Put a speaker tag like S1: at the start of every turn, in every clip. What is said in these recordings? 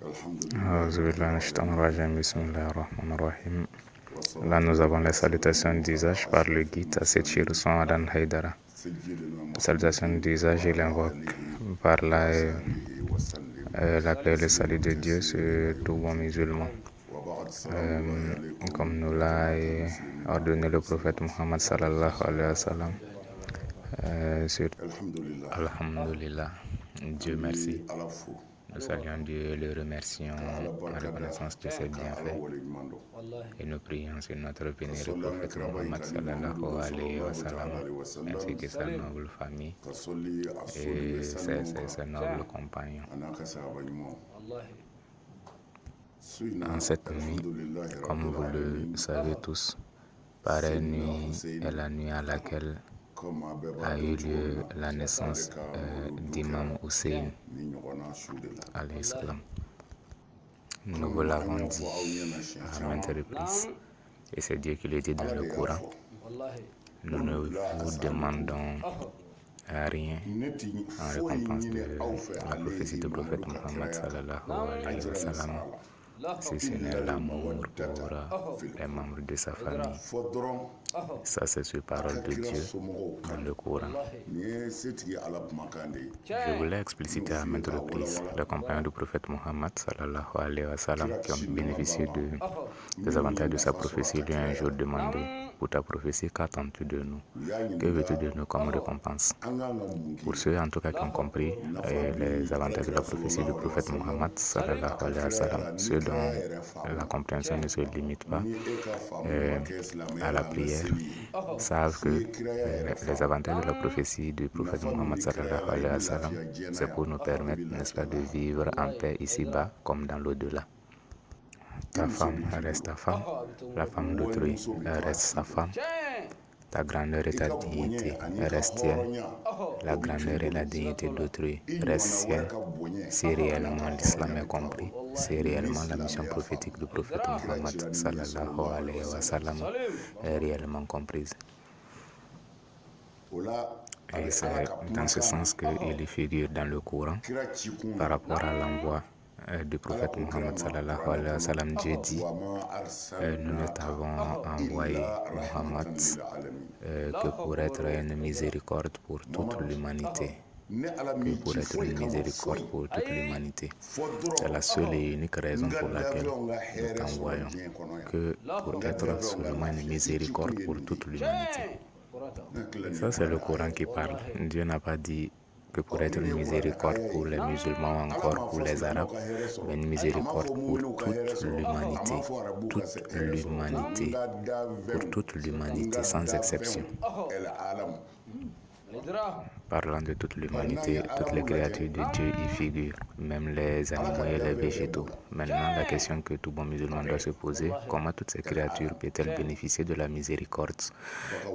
S1: Bismillahirrahmanirrahim. Là, nous avons les salutations d'usage par le guide Assetchir Adan Haïdara. Salutations d'usage, il invoque par là la paix et le salut de Dieu sur tout bon musulman. Comme nous l'a ordonné le prophète Muhammad sallallahu alayhi wa sallam. Alhamdulillah, Dieu merci. Nous saluons Dieu et le remercions en reconnaissance de ses bienfaits. Et nous prions sur notre vénéré prophète Muhammad sallallahu alayhi wa sallam, ainsi que sa noble famille et ses nobles compagnons. En cette nuit, comme vous le savez tous, pareille nuit est la nuit à laquelle a eu lieu la naissance d'Imam Hussein alayhi salam. Nous vous l'avons dit à maintes reprises, et c'est Dieu qui le dit dans le Coran. Nous ne vous demandons rien en récompense de la prophétie du prophète Muhammad sallallahu alayhi wa sallam, si ce n'est l'amour pour les membres de sa famille. Ça, c'est sur parole de Dieu dans le Coran. Je voulais expliciter à maintes reprises les compagnons du prophète Muhammad sallallahu alayhi wa sallam qui ont bénéficié des avantages de sa prophétie lui un jour demandé: pour ta prophétie, qu'attends-tu de nous? Que veux-tu de nous comme récompense? Pour ceux en tout cas qui ont compris les avantages de la prophétie du prophète Muhammad sallallahu alayhi wa sallam, ceux dont la compréhension ne se limite pas à la prière, savent que les avantages de la prophétie du prophète Muhammad sallallahu alayhi wa sallam, c'est pour nous permettre, n'est-ce pas, de vivre en paix ici-bas comme dans l'au-delà. Ta femme reste ta femme, la femme d'autrui reste sa femme. Ta grandeur et ta dignité restent tiennes. La grandeur et la dignité d'autrui restent siennes. Si réellement l'islam est compris, si réellement la mission prophétique du prophète Muhammad sallallahu alayhi wa sallam est réellement comprise. Et c'est dans ce sens qu'il figure dans le Coran par rapport à l'envoi du prophète Muhammad sallallahu alayhi wa sallam. Dieu dit: nous ne t'avons envoyé Muhammad que pour être une miséricorde pour toute l'humanité. Que pour être une miséricorde pour toute l'humanité. C'est la seule et unique raison pour laquelle nous t'envoyons, que pour être seulement une miséricorde pour toute l'humanité. Ça, c'est le Coran qui parle. Dieu n'a pas dit que pour être une miséricorde pour les musulmans ou encore pour les arabes, mais une miséricorde pour toute l'humanité. Toute l'humanité. Pour toute l'humanité, sans exception. Parlant de toute l'humanité, toutes les créatures de Dieu y figurent, même les animaux et les végétaux. Maintenant, la question que tout bon musulman doit se poser: comment toutes ces créatures peuvent-elles bénéficier de la miséricorde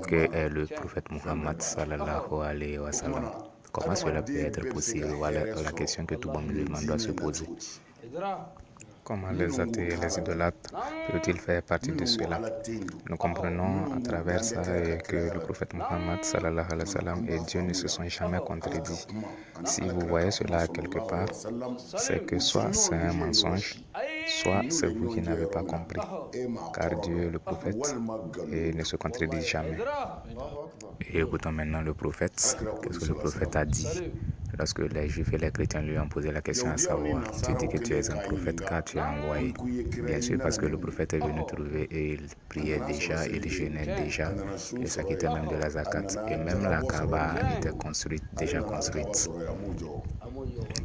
S1: que est le prophète Muhammad sallallahu alayhi wa sallam? Comment cela peut être possible? Voilà la question que tout bon musulman doit se poser. Comment les athées et les idolâtres peuvent-ils faire partie de cela? Nous comprenons à travers ça que le prophète Muhammad sallallahu alayhi wa sallam et Dieu ne se sont jamais contredits. Si vous voyez cela quelque part, c'est que soit c'est un mensonge, soit c'est vous qui n'avez pas compris. Car Dieu, le prophète, ne se contredit jamais. Et écoutons maintenant le prophète. Qu'est-ce que le prophète a dit lorsque les Juifs et les chrétiens lui ont posé la question à savoir: tu dis que tu es un prophète, car tu as envoyé? Bien sûr, parce que le prophète est venu trouver et il priait déjà, il jeûnait déjà, il s'acquittait même de la zakat. Et même la Kaaba était déjà construite.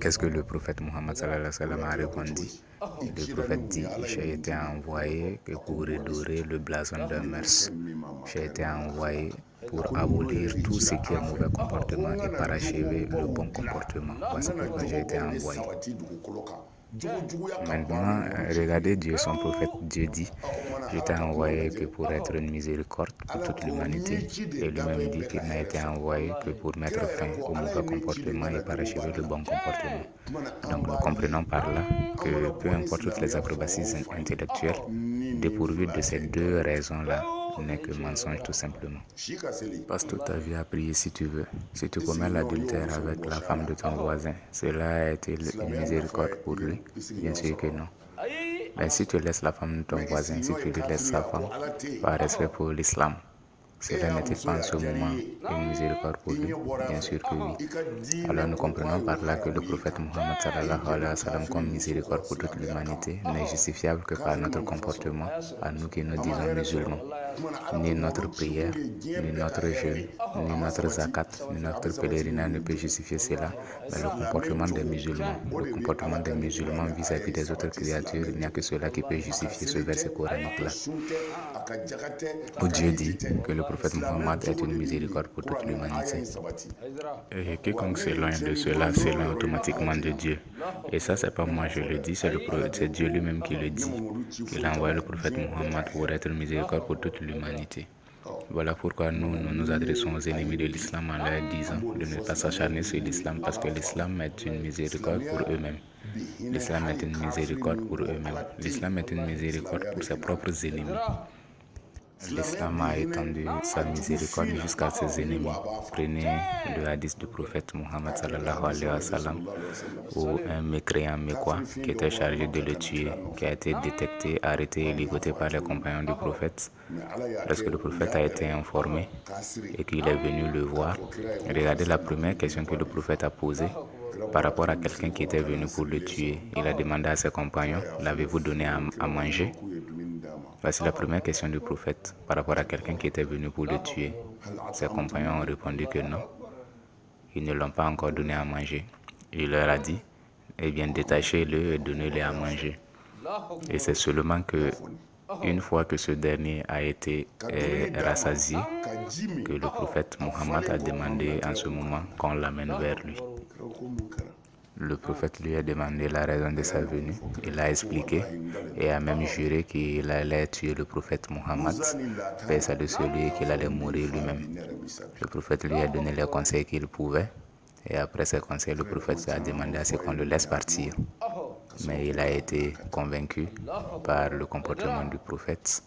S1: Qu'est-ce que le prophète Muhammad sallallahu alayhi wa sallam a répondu? Le prophète dit: j'ai été envoyé que pour redorer le blason de mœurs. J'ai été envoyé pour abolir tout ce qui est mauvais comportement et parachever le bon comportement. Voici pourquoi j'ai été envoyé. Maintenant, regardez Dieu, son prophète. Dieu dit: je t'ai envoyé que pour être une miséricorde pour toute l'humanité. Et lui-même dit qu'il n'a été envoyé que pour mettre fin au mauvais comportement et parachever le bon comportement. Donc nous comprenons par là que peu importe toutes les acrobaties intellectuelles, dépourvues de ces deux raisons-là, n'est que mensonge tout simplement. Passe toute ta vie à prier si tu veux. Si tu commets l'adultère avec la femme de ton voisin, cela a été une miséricorde pour lui? Bien sûr que non. Mais si tu laisses la femme de ton voisin, si tu lui laisses sa femme, par respect pour l'islam, cela n'était pas en ce moment une miséricorde pour lui? Bien sûr que oui. Alors nous comprenons par là que le prophète Mohammed sallallahu alayhi wa sallam comme miséricorde pour toute l'humanité n'est justifiable que par notre comportement, à nous qui nous disons musulmans. Ni notre prière, ni notre jeûne, ni notre zakat, ni notre pèlerinage ne peut justifier cela, mais le comportement des musulmans vis-à-vis des autres créatures, il n'y a que cela qui peut justifier ce verset coranique-là, où Dieu dit que le prophète Mohammed est une miséricorde pour toute l'humanité. Et quiconque s'éloigne de cela s'éloigne automatiquement de Dieu. Et ça, c'est pas moi je le dis, c'est Dieu lui-même qui le dit. Il a envoyé le prophète Mohammed pour être une miséricorde pour toute l'humanité. Voilà pourquoi nous nous adressons aux ennemis de l'islam en leur disant de ne pas s'acharner sur l'islam parce que l'islam est une miséricorde pour eux-mêmes. L'islam est une miséricorde pour eux-mêmes. L'islam est une miséricorde pour ses propres ennemis. L'islam a étendu sa miséricorde jusqu'à ses ennemis. Prenez le hadith du prophète Mohammed sallallahu alayhi wa sallam, où un mécréant mécois qui était chargé de le tuer, qui a été détecté, arrêté et ligoté par les compagnons du prophète. Lorsque le prophète a été informé et qu'il est venu le voir, regardez la première question que le prophète a posée par rapport à quelqu'un qui était venu pour le tuer. Il a demandé à ses compagnons, l'avez-vous donné à manger? Voici la première question du prophète par rapport à quelqu'un qui était venu pour le tuer. Ses compagnons ont répondu que non, ils ne l'ont pas encore donné à manger. Il leur a dit, eh bien détachez-le et donnez-le à manger. Et c'est seulement que une fois que ce dernier a été rassasié, que le prophète Mohammed a demandé en ce moment qu'on l'amène vers lui. Le prophète lui a demandé la raison de sa venue. Il a expliqué et a même juré qu'il allait tuer le prophète Mohammed, paix soit de celui qu'il allait mourir lui-même. Le prophète lui a donné les conseils qu'il pouvait et après ces conseils, le prophète lui a demandé à ce qu'on le laisse partir. Mais il a été convaincu par le comportement du prophète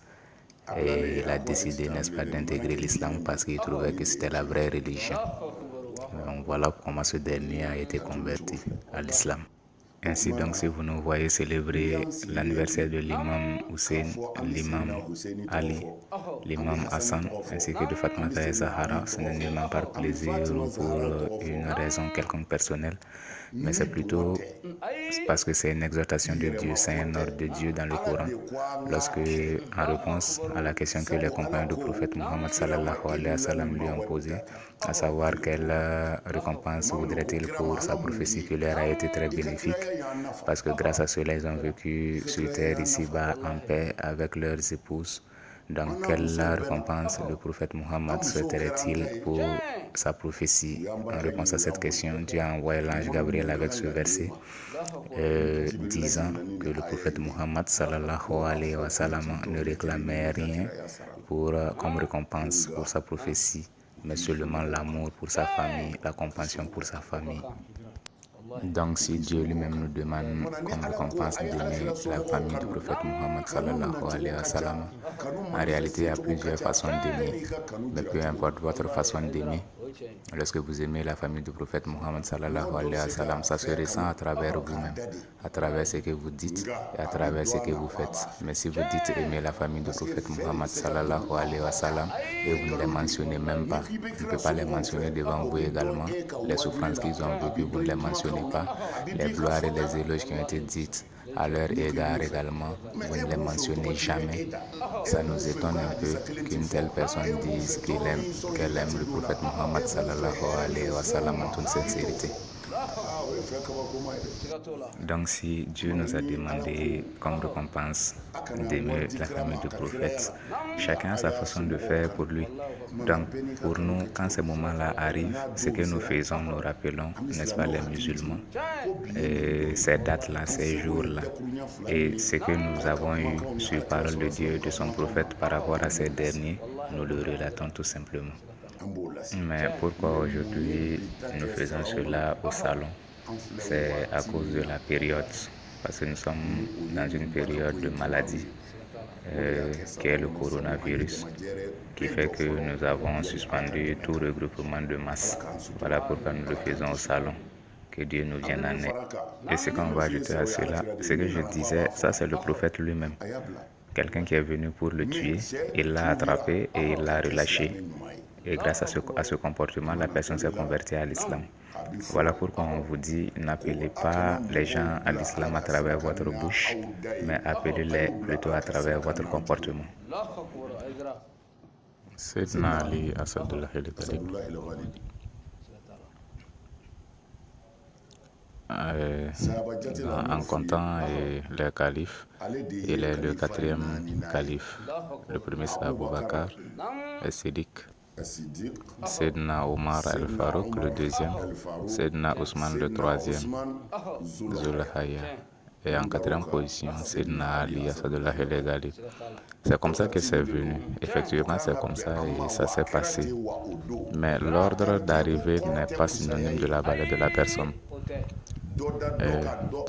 S1: et il a décidé, n'est-ce pas, d'intégrer l'islam parce qu'il trouvait que c'était la vraie religion. Donc voilà comment ce dernier a été converti à l'islam. Ainsi donc, si vous nous voyez célébrer l'anniversaire de l'imam Hussein, l'imam Ali, l'imam Hassan, ainsi que de Fatmata et Zahara, ce n'est nullement par plaisir ou pour une raison quelconque personnelle, mais c'est plutôt parce que c'est une exhortation de Dieu, c'est un ordre de Dieu dans le Coran. Lorsque, en réponse à la question que les compagnons du prophète Mohammed sallallahu alayhi wa sallam lui ont posée, à savoir quelle récompense voudrait-il pour sa prophétie qui leur a été très bénéfique, parce que grâce à cela, ils ont vécu sur terre ici-bas en paix avec leurs épouses. Donc, quelle récompense le prophète Mohammed souhaiterait-il pour sa prophétie? En réponse à cette question, Dieu a envoyé l'ange Gabriel avec ce verset disant que le prophète Mohammed sallallahu alayhi wa sallam ne réclamait rien comme récompense pour sa prophétie, mais seulement l'amour pour sa famille, la compassion pour sa famille. Donc si Dieu lui-même nous demande comme récompense d'aimer la famille du prophète Mohammed sallallahu alayhi wa sallam, en réalité il y a plusieurs façons d'aimer, mais peu importe votre façon d'aimer, lorsque vous aimez la famille du prophète Mohammed sallallahu alayhi wa sallam, ça se ressent à travers vous-même, à travers ce que vous dites et à travers ce que vous faites. Mais si vous dites aimer la famille du prophète Mohammed sallallahu alayhi wa sallam et vous ne les mentionnez même pas, vous ne pouvez pas les mentionner devant vous également, les souffrances qu'ils ont vécues, vous ne les mentionnez pas, les gloires et les éloges qui ont été dites à leur égard également, vous ne les mentionnez jamais. Ça nous étonne un peu qu'une telle personne dise qu'elle aime le prophète Mohammed sallallahu alayhi wa sallam en toute sincérité. Donc si Dieu nous a demandé comme récompense d'aimer la famille du prophète, chacun a sa façon de faire pour lui. Donc pour nous, quand ces moments-là arrivent, ce que nous faisons, nous rappelons, n'est-ce pas, les musulmans, ces dates-là, ces jours-là, et ce que nous avons eu sur parole de Dieu et de son prophète par rapport à ces derniers, nous le relatons tout simplement. Mais pourquoi aujourd'hui nous faisons cela au salon? C'est à cause de la période, parce que nous sommes dans une période de maladie. qui est le coronavirus, qui fait que nous avons suspendu tout regroupement de masse. Voilà pourquoi nous le faisons au salon. Que Dieu nous vienne en aide. Et ce qu'on va ajouter à cela, ce que je disais, ça c'est le prophète lui-même. Quelqu'un qui est venu pour le tuer, il l'a attrapé et il l'a relâché. Et grâce à ce comportement, la personne s'est convertie à l'islam. Voilà pourquoi on vous dit, n'appelez pas les gens à l'islam à travers votre bouche, mais appelez-les plutôt à travers votre comportement. Sayyidina Ali Asadullah al-Ghalib. En comptant les califes, il est le quatrième calife. Le premier c'est Abu Bakr al-Siddiq, Sayyidina Omar al-Farouk le deuxième, Sayyidina Ousmane le troisième, Zul Hayya. Et en quatrième position, Sayyidina Ali Asadullah al-Ghalib. C'est comme ça que c'est venu. Effectivement, c'est comme ça et ça s'est passé. Mais l'ordre d'arrivée n'est pas synonyme de la valeur de la personne.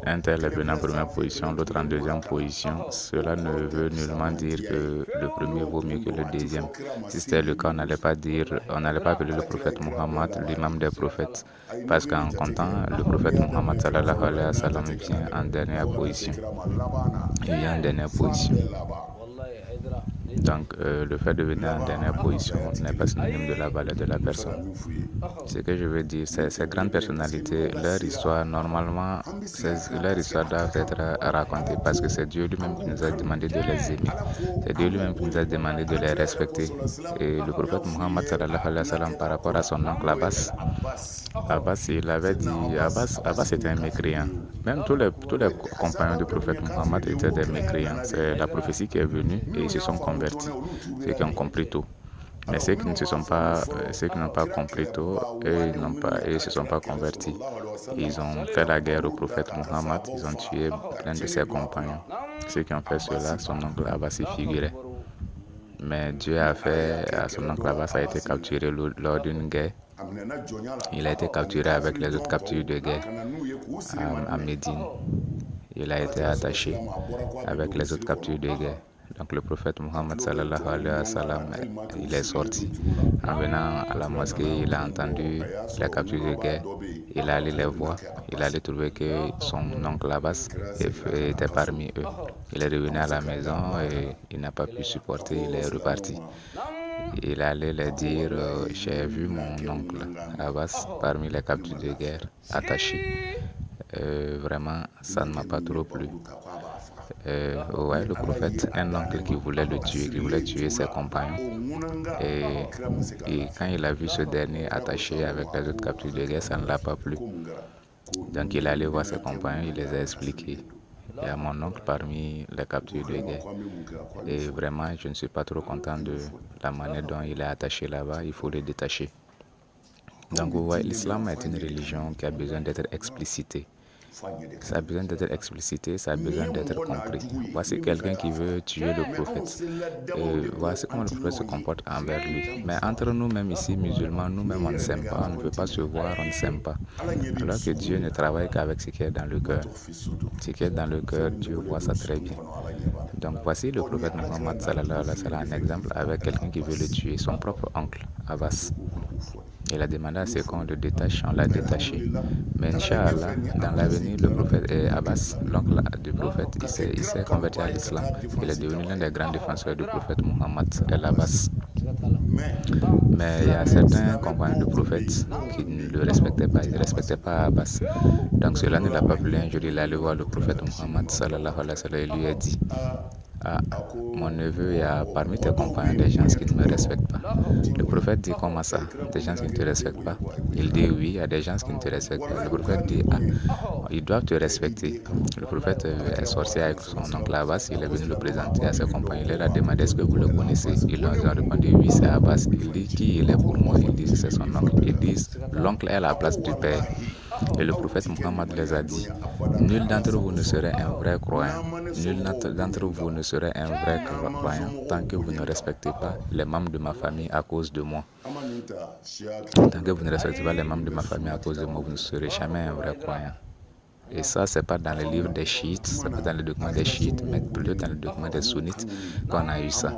S1: Un tel est venu en première position, l'autre en deuxième position. Cela ne veut nullement dire que le premier vaut mieux que le deuxième. Si c'était le cas, on n'allait pas appeler le prophète Muhammad l'imam des prophètes. Parce qu'en comptant, le prophète Muhammad sallallahu alayhi wa sallam vient en dernière position. Il vient en dernière position. Donc, le fait de venir en dernière position n'est pas synonyme de la valeur de la personne. Ce que je veux dire, c'est ces grandes personnalités, leur histoire, normalement, leur histoire doit être racontée parce que c'est Dieu lui-même qui nous a demandé de les aimer. C'est Dieu lui-même qui nous a demandé de les respecter. Et le prophète Muhammad sallallahu alayhi wa sallam, par rapport à son oncle Abbas, il avait dit, Abbas était un mécréant. Même tous les compagnons du prophète Muhammad étaient des mécréants. C'est la prophétie qui est venue et ils se sont convertis, ceux qui ont compris tout. Mais ceux qui n'ont pas compris tout, eux ne se sont pas convertis. Ils ont fait la guerre au prophète Muhammad, ils ont tué plein de ses compagnons. Ceux qui ont fait cela, son oncle Abbas y figurait. Mais Dieu a fait, son oncle Abbas a été capturé lors d'une guerre. Il a été capturé avec les autres captures de guerre à Médine. Il a été attaché avec les autres captures de guerre. Donc le prophète Muhammad sallallahu alayhi wa sallam, il est sorti. En venant à la mosquée, il a entendu les captures de guerre. Il est allé les voir. Il allait trouver que son oncle Abbas était parmi eux. Il est revenu à la maison et il n'a pas pu supporter. Il est reparti. Il allait leur dire, j'ai vu mon oncle Abbas parmi les captures de guerre attaché. Vraiment, ça ne m'a pas trop plu. Ouais, le prophète, un oncle qui voulait le tuer, qui voulait tuer ses compagnons. Et quand il a vu ce dernier attaché avec les autres captures de guerre, ça ne l'a pas plu. Donc il allait voir ses compagnons, il les a expliqués. Il y a mon oncle parmi les captures de guerre. Et vraiment, je ne suis pas trop content de la manière dont il est attaché là-bas. Il faut le détacher. Donc, vous voyez, l'islam est une religion qui a besoin d'être explicitée. Ça a besoin d'être explicité, ça a besoin d'être compris. Voici quelqu'un qui veut tuer le prophète. Et voici comment le prophète se comporte envers lui. Mais entre nous-mêmes ici, musulmans, nous-mêmes, on ne s'aime pas, on ne veut pas se voir, on ne s'aime pas. Alors que Dieu ne travaille qu'avec ce qui est dans le cœur. Ce qui est dans le cœur, Dieu voit ça très bien. Donc voici le prophète Muhammad sallallahu alayhi wa sallam, un exemple avec quelqu'un qui veut le tuer, son propre oncle, Abbas. Il a demandé à ce qu'on le détache, on l'a détaché. Mais Inch'Allah, dans l'avenir, le prophète Abbas, l'oncle du prophète, il s'est converti à l'islam. Il est devenu l'un des grands défenseurs du prophète Muhammad, El Abbas. Mais il y a certains compagnons du prophète qui ne le respectaient pas, ils ne respectaient pas Abbas. Donc cela ne l'a pas plu. Un jour, il allait voir le prophète Muhammad sallallahu alayhi wa sallam et lui a dit, ah, mon neveu, il y a parmi tes compagnons des gens qui ne me respectent pas. Le prophète dit, comment ça? Des gens qui ne te respectent pas? Il dit, oui, il y a des gens qui ne te respectent pas. Le prophète dit, ah, ils doivent te respecter. Le prophète est sorti avec son oncle Abbas, il est venu le présenter à ses compagnons. Il leur a demandé, est-ce que vous le connaissez? Ils ont répondu, oui, c'est Abbas. Il dit, qui il est pour moi? Ils disent, c'est son oncle. Ils disent, l'oncle est à la place du père. Et le prophète Muhammad les a dit, nul d'entre vous ne serait un vrai croyant. Nul d'entre vous ne serait un vrai croyant tant que vous ne respectez pas les membres de ma famille à cause de moi. Tant que vous ne respectez pas les membres de ma famille à cause de moi, vous ne serez jamais un vrai croyant. Et ça, c'est pas dans les livres des chiites, c'est pas dans les documents des chiites, mais plutôt dans les documents des sunnites qu'on a eu ça.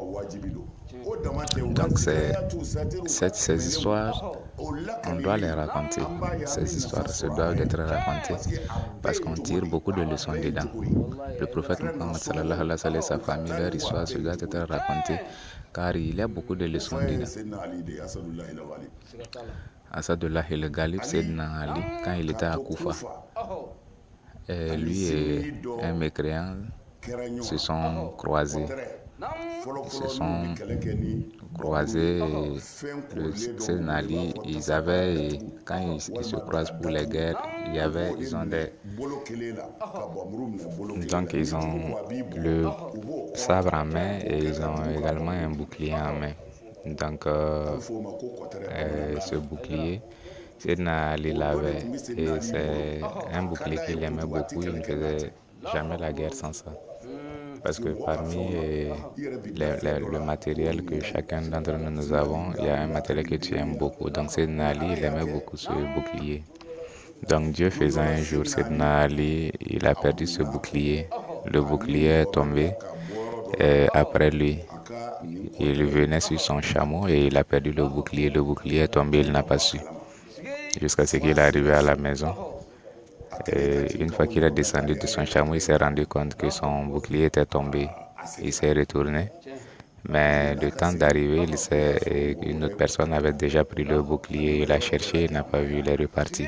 S1: Donc, ces histoires, on doit les raconter. Ces histoires se doivent être racontées parce qu'on tire beaucoup de leçons dedans. Le prophète Muhammad sallallahu alayhi wa sallam et sa famille, leur histoire se doit être racontée car il y a beaucoup de leçons dedans. Asadullah et le Ghalib Sayyidina Ali, quand il était à Koufa, lui et un mécréant se sont croisés. Ils se sont croisés et le Sayyidina Ali, quand ils se croisent pour les guerres, ils ont le sabre en main et ils ont également un bouclier en main. Donc, ce bouclier, Sayyidina Ali l'avait et c'est un bouclier qu'il aimait beaucoup. Il ne faisait jamais la guerre sans ça. Parce que parmi le matériel que chacun d'entre nous avons, il y a un matériel que tu aimes beaucoup. Donc Sayyidina Ali, il aimait beaucoup ce bouclier. Donc Dieu faisant un jour, Sayyidina Ali, il a perdu ce bouclier. Le bouclier est tombé après lui. Il venait sur son chameau et il a perdu le bouclier. Le bouclier est tombé, il n'a pas su. Jusqu'à ce qu'il est arrivé à la maison. Et une fois qu'il est descendu de son chameau, il s'est rendu compte que son bouclier était tombé. Il s'est retourné. Mais le temps d'arriver, une autre personne avait déjà pris le bouclier. Il a cherché, il n'a pas vu, il est reparti.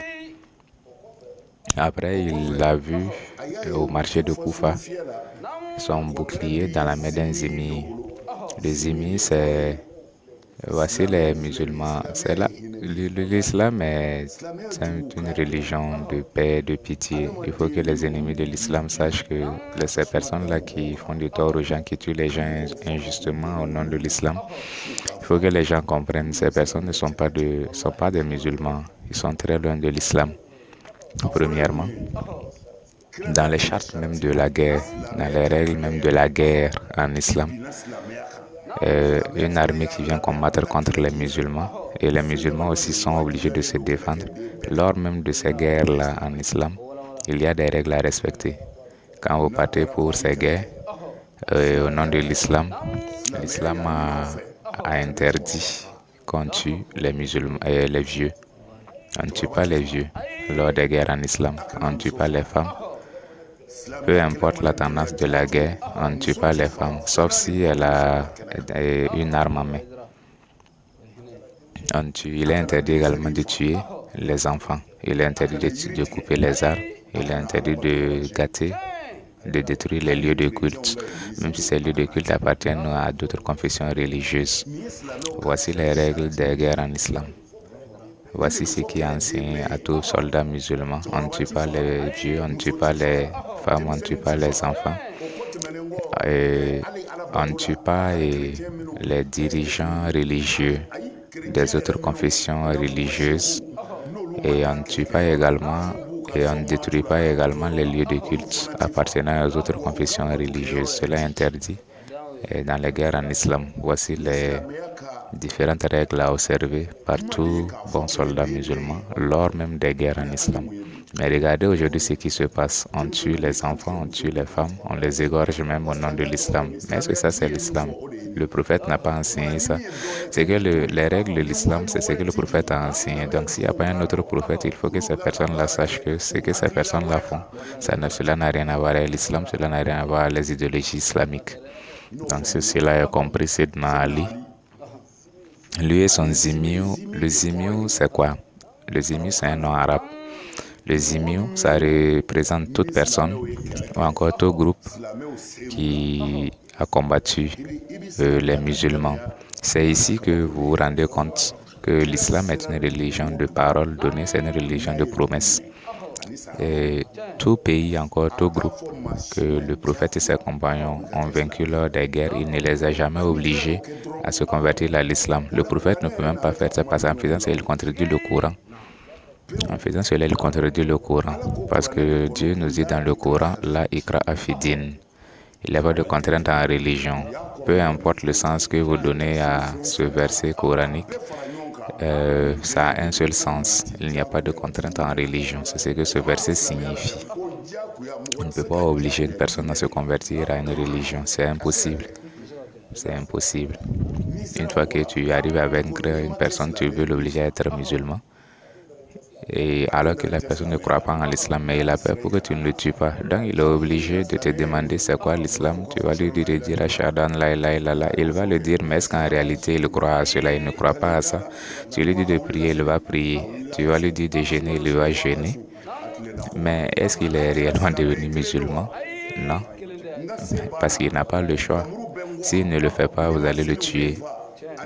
S1: Après, il l'a vu au marché de Koufa, son bouclier dans la main d'un zimmi. Le zimmi, voici les musulmans. L'islam c'est une religion de paix, de pitié. Il faut que les ennemis de l'islam sachent que ces personnes-là qui font du tort aux gens, qui tuent les gens injustement au nom de l'islam, il faut que les gens comprennent que ces personnes ne sont pas des musulmans. Ils sont très loin de l'islam. Premièrement, dans les chartes même de la guerre, dans les règles même de la guerre en islam, une armée qui vient combattre contre les musulmans, et les musulmans aussi sont obligés de se défendre. Lors même de ces guerres-là en islam, il y a des règles à respecter. Quand vous partez pour ces guerres, au nom de l'islam, l'islam a interdit qu'on tue les musulmans et les vieux. On ne tue pas les vieux lors des guerres en islam. On ne tue pas les femmes. Peu importe la tendance de la guerre, on ne tue pas les femmes, sauf si elle a une arme en main. Il est interdit également de tuer les enfants. Il est interdit de couper les arbres. Il est interdit de gâter, de détruire les lieux de culte, même si ces lieux de culte appartiennent à d'autres confessions religieuses. Voici les règles des guerres en islam. Voici ce qui est enseigné à tous soldats musulmans. On ne tue pas les vieux, on ne tue pas les femmes, on ne tue pas les enfants. Et on ne tue pas les dirigeants religieux des autres confessions religieuses. Et on ne tue pas également et on ne détruit pas également les lieux de culte appartenant aux autres confessions religieuses. Cela est interdit dans les guerres en islam. Voici les différentes règles à observer par tout bon soldat musulman lors même des guerres en islam. Mais regardez aujourd'hui ce qui se passe. On tue les enfants, on tue les femmes, on les égorge même au nom de l'islam. Mais est-ce que ça c'est l'islam? Le prophète n'a pas enseigné ça. C'est que les règles de l'islam, c'est ce que le prophète a enseigné. Donc s'il n'y a pas un autre prophète, il faut que ces personnes-là sachent que ce que ces personnes-là font, cela n'a rien à voir avec l'islam, cela n'a rien à voir avec les idéologies islamiques. Donc si cela est compris, Sayyidina Ali, lui et son zimiou. Le zimiou, c'est quoi? Le zimiou, c'est un nom arabe. Le zimiou, ça représente toute personne ou encore tout groupe qui a combattu les musulmans. C'est ici que vous vous rendez compte que l'islam est une religion de parole donnée, c'est une religion de promesses. Et tout pays, encore tout groupe que le prophète et ses compagnons ont vaincu lors des guerres, il ne les a jamais obligés à se convertir à l'islam. Le prophète ne peut même pas faire ça parce qu'en faisant ça, il contredit le Coran. En faisant cela, il contredit le Coran. Parce que Dieu nous dit dans le Coran, la ikra afidin. Il n'y a pas de contrainte en religion. Peu importe le sens que vous donnez à ce verset coranique, ça a un seul sens. Il n'y a pas de contrainte en religion. C'est ce que ce verset signifie. On ne peut pas obliger une personne à se convertir à une religion, c'est impossible. C'est impossible. Une fois que tu arrives à vaincre une personne, tu veux l'obliger à être musulman. Et alors que la personne ne croit pas en l'islam, mais il a peur pour que tu ne le tues pas. Donc il est obligé de te demander c'est quoi l'islam. Tu vas lui dire de dire Ashadan la ilaha illallah. Il va le dire, mais est-ce qu'en réalité il croit à cela, il ne croit pas à ça. Tu lui dis de prier, il va prier. Tu vas lui dire de jeûner, il va jeûner. Mais est-ce qu'il est réellement devenu musulman? Non, parce qu'il n'a pas le choix. S'il ne le fait pas, vous allez le tuer.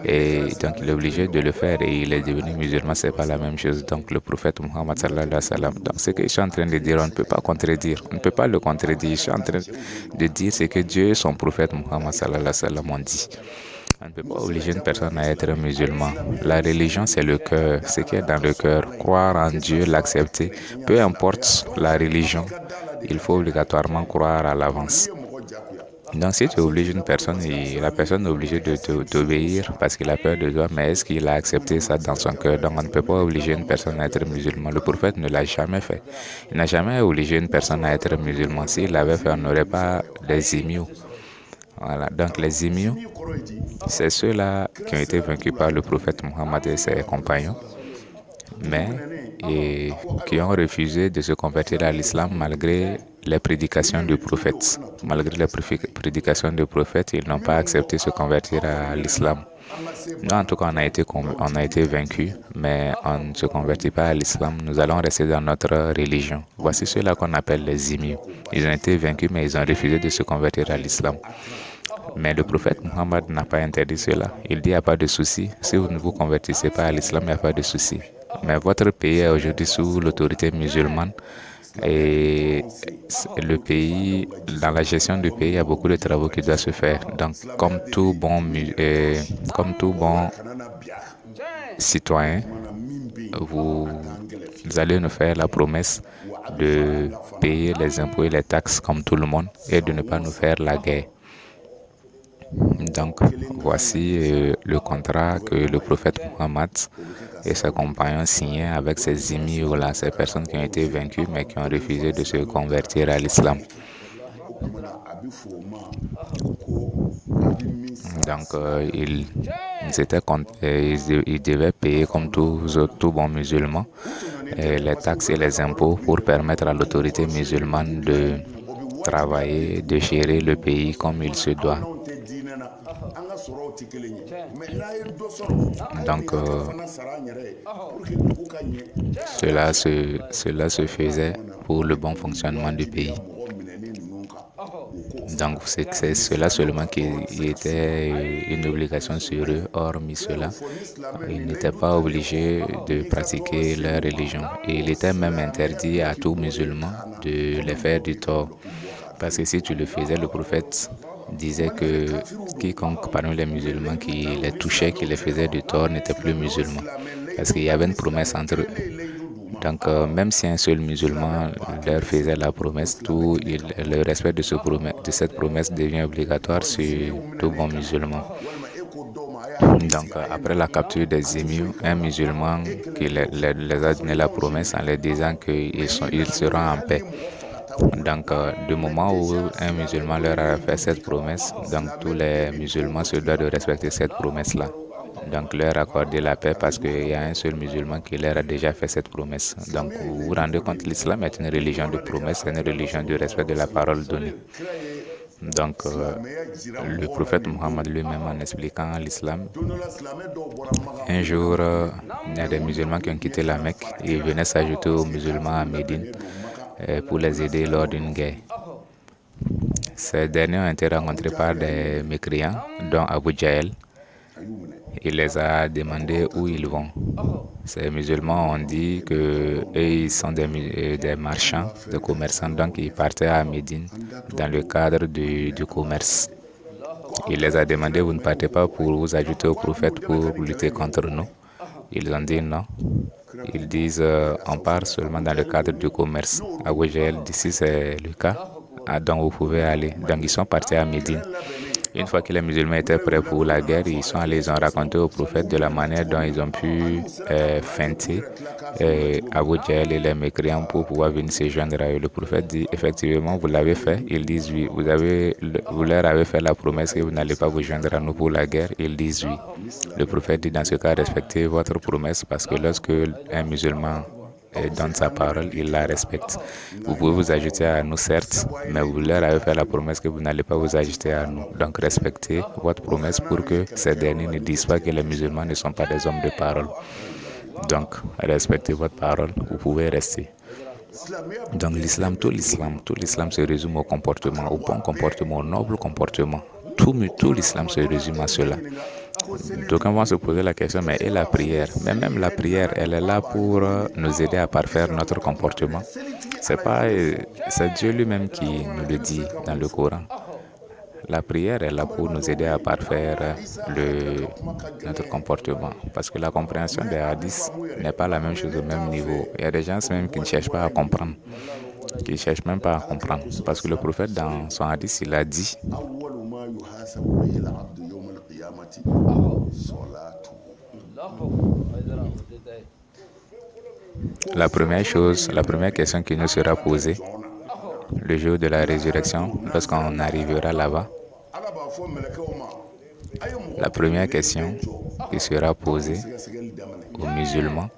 S1: Et donc il est obligé de le faire et il est devenu musulman, c'est pas la même chose. Donc le prophète Muhammad sallallahu alayhi wa sallam. Donc ce que je suis en train de dire, on ne peut pas contredire. On ne peut pas le contredire. Je suis en train de dire ce que Dieu et son prophète Muhammad sallallahu alayhi wa sallam ont dit. On ne peut pas obliger une personne à être musulman. La religion, c'est le cœur, ce qui est dans le cœur. Croire en Dieu, l'accepter. Peu importe la religion, il faut obligatoirement croire à l'avance. Donc si tu obliges une personne, et la personne est obligée de t'obéir parce qu'il a peur de toi, mais est-ce qu'il a accepté ça dans son cœur? Donc on ne peut pas obliger une personne à être musulman. Le prophète ne l'a jamais fait. Il n'a jamais obligé une personne à être musulman. S'il l'avait fait, on n'aurait pas les imieux. Voilà. Donc les imieux, c'est ceux-là qui ont été vaincus par le prophète Mohammed et ses compagnons, mais qui ont refusé de se convertir à l'islam malgré les prédications du prophète. Malgré les prédications du prophète, ils n'ont pas accepté de se convertir à l'islam. Nous, en tout cas, on a été vaincus, mais on ne se convertit pas à l'islam. Nous allons rester dans notre religion. Voici ceux-là qu'on appelle les imieux. Ils ont été vaincus, mais ils ont refusé de se convertir à l'islam. Mais le prophète Muhammad n'a pas interdit cela. Il dit, il n'y a pas de souci. Si vous ne vous convertissez pas à l'islam, il n'y a pas de souci. Mais votre pays est aujourd'hui sous l'autorité musulmane. Et le pays, dans la gestion du pays, il y a beaucoup de travaux qui doivent se faire. Donc, comme tout bon citoyen, vous allez nous faire la promesse de payer les impôts et les taxes comme tout le monde et de ne pas nous faire la guerre. Donc, voici le contrat que le prophète Muhammad et ses compagnons signaient avec ces émirs là, ces personnes qui ont été vaincues mais qui ont refusé de se convertir à l'islam. Donc, ils devaient payer comme tout bon musulman les taxes et les impôts pour permettre à l'autorité musulmane de travailler, de gérer le pays comme il se doit. Donc, cela se faisait pour le bon fonctionnement du pays. Donc, c'est cela seulement qui était une obligation sur eux. Hormis cela, ils n'étaient pas obligés de pratiquer leur religion. Et il était même interdit à tout musulman de les faire du tort. Parce que si tu le faisais, le prophète disait que quiconque parmi les musulmans qui les touchait, qui les faisait du tort, n'était plus musulman. Parce qu'il y avait une promesse entre eux. Donc, même si un seul musulman leur faisait la promesse, le respect de cette promesse devient obligatoire sur tout bon musulman. Donc, après la capture des émirs, un musulman qui les a donné la promesse en leur disant qu'ils seront en paix. Donc, du moment où un musulman leur a fait cette promesse, donc tous les musulmans se doivent de respecter cette promesse-là. Donc, leur accorder la paix parce qu'il y a un seul musulman qui leur a déjà fait cette promesse. Donc, vous vous rendez compte, l'islam est une religion de promesse, c'est une religion du respect de la parole donnée. Donc, le prophète Muhammad lui-même, en expliquant l'islam, un jour, il y a des musulmans qui ont quitté la Mecque et venaient s'ajouter aux musulmans à Médine pour les aider lors d'une guerre. Ces derniers ont été rencontrés par des mécréants, dont Abu Jahl. Il les a demandé où ils vont. Ces musulmans ont dit qu'ils sont des marchands, des commerçants, donc ils partaient à Médine dans le cadre du commerce. Il les a demandé, vous ne partez pas pour vous ajouter au prophète pour lutter contre nous? Ils ont dit non. Ils disent, on part seulement dans le cadre du commerce. Abu Jahl dit, si c'est le cas, donc vous pouvez aller. Donc ils sont partis à Médine. Une fois que les musulmans étaient prêts pour la guerre, ils ont raconté au prophète de la manière dont ils ont pu feinter Abu Jahl et les mécréants pour pouvoir venir se joindre à eux. Le prophète dit, effectivement, vous l'avez fait. Ils disent oui. Vous leur avez fait la promesse que vous n'allez pas vous joindre à nous pour la guerre. Ils disent oui. Le prophète dit, dans ce cas, respectez votre promesse parce que lorsque un musulman donne sa parole, il la respecte. Vous pouvez vous ajouter à nous, certes, mais vous leur avez fait la promesse que vous n'allez pas vous ajouter à nous. Donc respectez votre promesse pour que ces derniers ne disent pas que les musulmans ne sont pas des hommes de parole. Donc respectez votre parole, vous pouvez rester. Donc tout l'islam se résume au comportement, au bon comportement, au noble comportement. Tout l'islam se résume à cela. D'aucuns vont se poser la question, mais et la prière? Mais même la prière, elle est là pour nous aider à parfaire notre comportement. C'est Dieu lui-même qui nous le dit dans le Coran. La prière est là pour nous aider à parfaire notre comportement. Parce que la compréhension des hadiths n'est pas la même chose au même niveau. Il y a des gens même qui ne cherchent pas à comprendre. Qui ne cherchent même pas à comprendre. Parce que le prophète, dans son hadith, il a dit la première question qui nous sera posée le jour de la résurrection, lorsqu'on arrivera là-bas, la première question qui sera posée aux musulmans,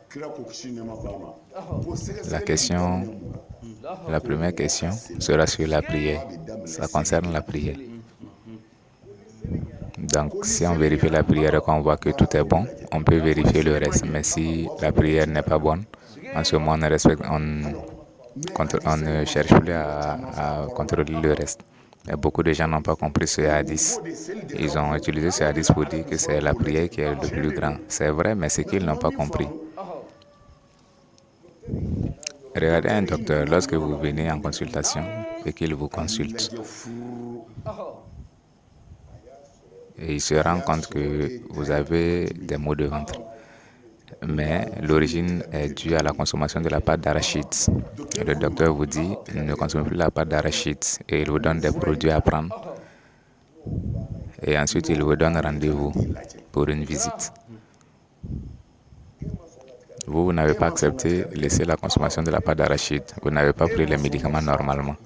S1: la première question sera sur la prière. Ça concerne la prière. Donc, si on vérifie la prière et qu'on voit que tout est bon, on peut vérifier le reste. Mais si la prière n'est pas bonne, en ce moment, on ne cherche plus à contrôler le reste. Et beaucoup de gens n'ont pas compris ce hadith. Ils ont utilisé ce hadith pour dire que c'est la prière qui est le plus grand. C'est vrai, mais c'est qu'ils n'ont pas compris. Regardez un docteur, lorsque vous venez en consultation et qu'il vous consulte, et il se rend compte que vous avez des maux de ventre. Mais l'origine est due à la consommation de la pâte d'arachide. Le docteur vous dit, ne consommez plus la pâte d'arachide et il vous donne des produits à prendre. Et ensuite, il vous donne rendez-vous pour une visite. Vous n'avez pas accepté de laisser la consommation de la pâte d'arachide. Vous n'avez pas pris les médicaments normalement.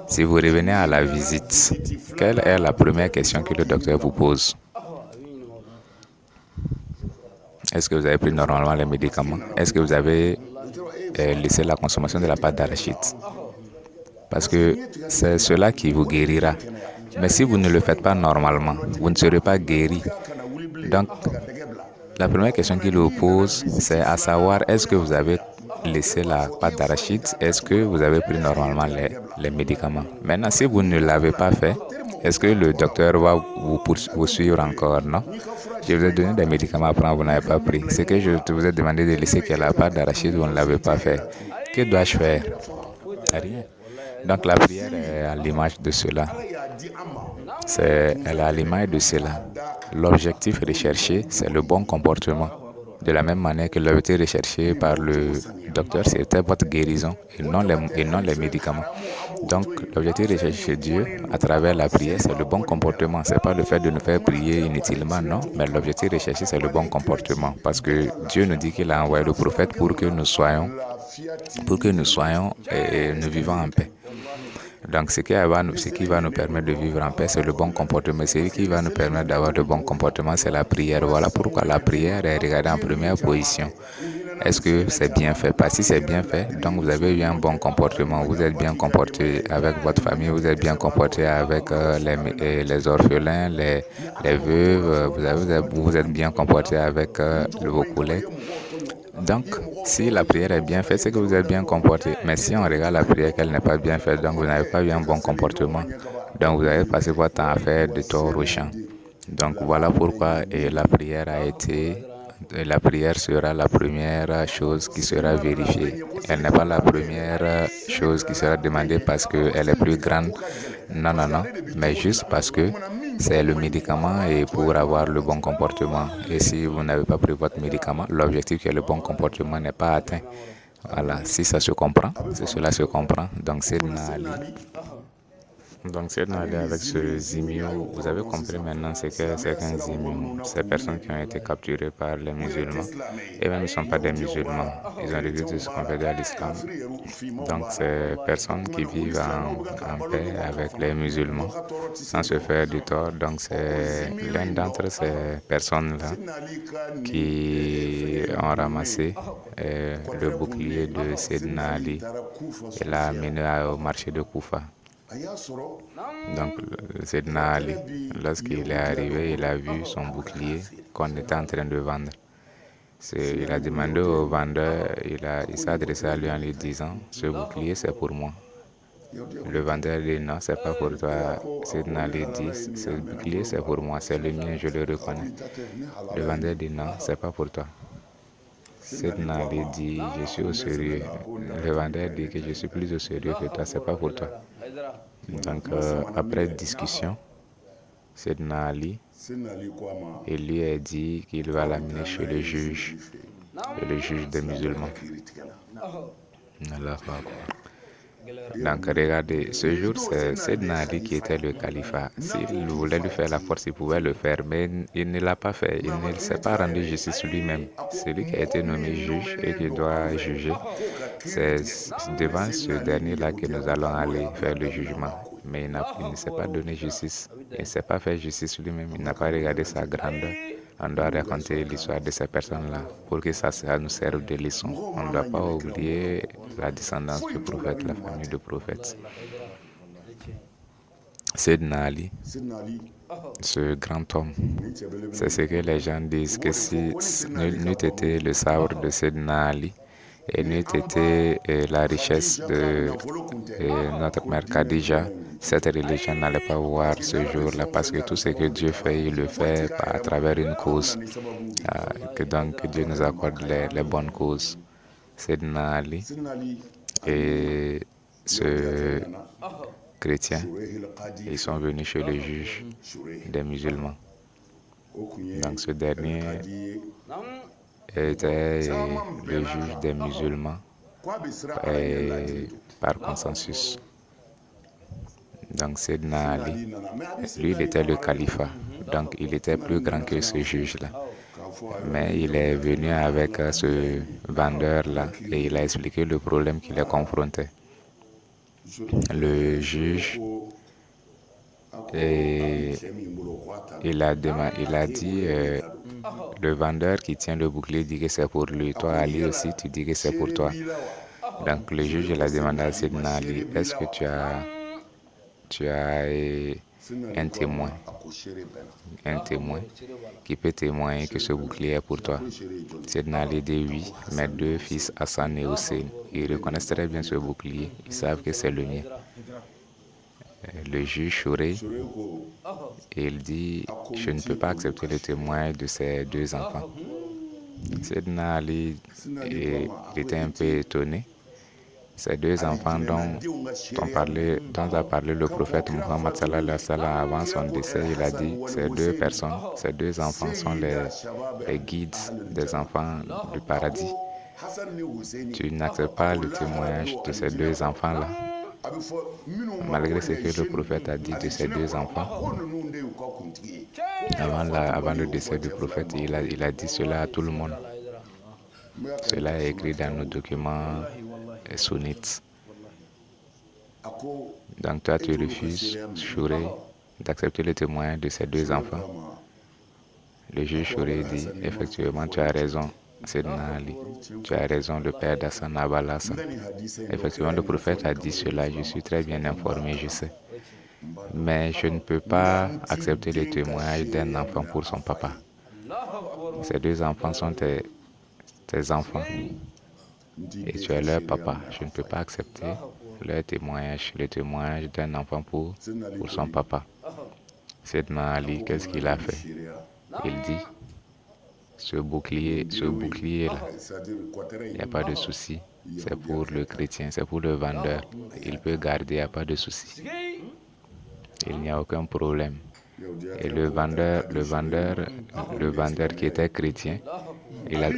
S1: Si vous revenez à la visite, quelle est la première question que le docteur vous pose? Est-ce que vous avez pris normalement les médicaments? Est-ce que vous avez laissé la consommation de la pâte d'arachide? Parce que c'est cela qui vous guérira. Mais si vous ne le faites pas normalement, vous ne serez pas guéri. Donc, la première question qu'il vous pose, c'est à savoir, est-ce que vous avez laissé la pâte d'arachide? Est-ce que vous avez pris normalement les médicaments? Maintenant, si vous ne l'avez pas fait, est-ce que le docteur va vous suivre encore? Non. Je vous ai donné des médicaments à prendre, vous n'avez pas pris. Ce que je vous ai demandé de laisser que la pâte d'arachide, vous ne l'avez pas fait. Que dois-je faire? Rien. Donc la prière est à l'image de cela. Elle est à l'image de cela. L'objectif recherché, c'est le bon comportement. De la même manière que l'objectif recherché par le docteur, c'était votre guérison et non les médicaments. Donc, l'objectif recherché chez Dieu, à travers la prière, c'est le bon comportement. Ce n'est pas le fait de nous faire prier inutilement, non. Mais l'objectif recherché, c'est le bon comportement. Parce que Dieu nous dit qu'il a envoyé le prophète pour que nous soyons et nous vivons en paix. Donc, ce qui va nous permettre de vivre en paix, c'est le bon comportement. Ce qui va nous permettre d'avoir de bons comportements, c'est la prière. Voilà pourquoi la prière est regardée en première position. Est-ce que c'est bien fait? Parce que si c'est bien fait, donc vous avez eu un bon comportement. Vous êtes bien comporté avec votre famille, vous êtes bien comporté avec les orphelins, les veuves, vous êtes bien comporté avec vos collègues. Donc, si la prière est bien faite, c'est que vous êtes bien comporté. Mais si on regarde la prière qu'elle n'est pas bien faite, donc vous n'avez pas eu un bon comportement. Donc, vous avez passé votre temps à faire de tort aux gens. Donc, voilà pourquoi la prière sera la première chose qui sera vérifiée. Elle n'est pas la première chose qui sera demandée parce qu'elle est plus grande. Non. Mais juste parce que c'est le médicament et pour avoir le bon comportement. Et si vous n'avez pas pris votre médicament, l'objectif qui est le bon comportement n'est pas atteint. Voilà, si ça se comprend, si cela se comprend. Donc, c'est Ali. Donc, si on allait avec ce Zimio, vous avez compris maintenant ce que c'est qu'un Zimio. Ces personnes qui ont été capturées par les musulmans, et même ils ne sont pas des musulmans, ils ont décidé de se convertir à l'islam. Donc, ces personnes qui vivent en paix avec les musulmans, sans se faire du tort. Donc, c'est l'un d'entre ces personnes-là qui ont ramassé le bouclier de Sayyidina Ali et l'a amené au marché de Koufa. Donc, Sayyidina Ali, lorsqu'il est arrivé, il a vu son bouclier qu'on était en train de vendre. Il a demandé au vendeur, il s'est adressé à lui en lui disant, ce bouclier c'est pour moi. Le vendeur dit non, c'est pas pour toi. Sayyidina Ali dit, ce bouclier c'est pour moi, c'est le mien, je le reconnais. Le vendeur dit non, c'est pas pour toi. Sayyidina Ali dit, je suis au sérieux. Le vendeur dit que je suis plus au sérieux que toi, c'est pas pour toi. Donc, après discussion, Sayyidina Ali, il lui a dit qu'il va l'amener chez le juge des musulmans. Allahu Akbar. Donc, regardez, ce jour, c'est Sayyidina Ali qui était le califat. S'il voulait lui faire la force, il pouvait le faire, mais il ne l'a pas fait. Il ne s'est pas rendu justice lui-même. C'est lui qui a été nommé juge et qui doit juger. C'est devant ce dernier-là que nous allons aller faire le jugement. Mais il ne s'est pas donné justice. Il ne s'est pas fait justice lui-même. Il n'a pas regardé sa grandeur. On doit raconter l'histoire de ces personnes-là pour que ça nous serve de leçon. On ne doit pas oublier la descendance du prophète, la famille du prophète. Sayyidina Ali, ce grand homme, c'est ce que les gens disent, que si n'eût été le sabre de Sayyidina Ali, et n'eût été la richesse de notre mère Khadija, cette religion n'allait pas voir ce jour-là, parce que tout ce que Dieu fait, il le fait à travers une cause. Que donc Dieu nous accorde les bonnes causes. Sayyidina Ali et ce chrétien, ils sont venus chez le juge des musulmans. Donc ce dernier était le juge des musulmans par consensus. Donc Sayyidina Ali, lui il était le califat, donc il était plus grand que ce juge-là. Mais il est venu avec ce vendeur-là et il a expliqué le problème qu'il est confronté. Le juge, il a dit, le vendeur qui tient le bouclier dit que c'est pour lui. Toi, Ali aussi, tu dis que c'est pour toi. Donc le juge il a demandé à Sayyidina Ali, est-ce que tu as un témoin qui peut témoigner que ce bouclier est pour toi? Sayyidina Ali dit oui, mes deux fils Hassan et Hussein, ils reconnaissent très bien ce bouclier, ils savent que c'est le mien. Le juge Chouré, il dit, je ne peux pas accepter le témoin de ces deux enfants. Sayyidina Ali était un peu étonné. Ces deux enfants dont a parlé le prophète Muhammad sallallahu alayhi wa sallam avant son décès, il a dit, ces deux enfants sont les guides des enfants du paradis. Tu n'acceptes pas le témoignage de ces deux enfants-là. Malgré ce que le prophète a dit de ces deux enfants, avant le décès du prophète, il a dit cela à tout le monde. Cela est écrit dans nos documents sunnites. Donc toi, tu refuses, Chouré, d'accepter le témoignage de ces deux enfants. Le juge Chouré dit, effectivement, tu as raison, Sayyidina Ali. Tu as raison, le père d'Hassan Abal Hassan. Effectivement, le prophète a dit cela, je suis très bien informé, je sais. Mais je ne peux pas accepter le témoignage d'un enfant pour son papa. Ces deux enfants sont tes enfants et tu es leur papa. Je ne peux pas accepter leur témoignage, le témoignage d'un enfant pour son papa. Sayyidina Ali, qu'est-ce qu'il a fait? Il dit, ce bouclier-là, il n'y a pas de souci. C'est pour le chrétien, c'est pour le vendeur. Il peut garder, il n'y a pas de souci. Il n'y a aucun problème. Et le vendeur qui était chrétien,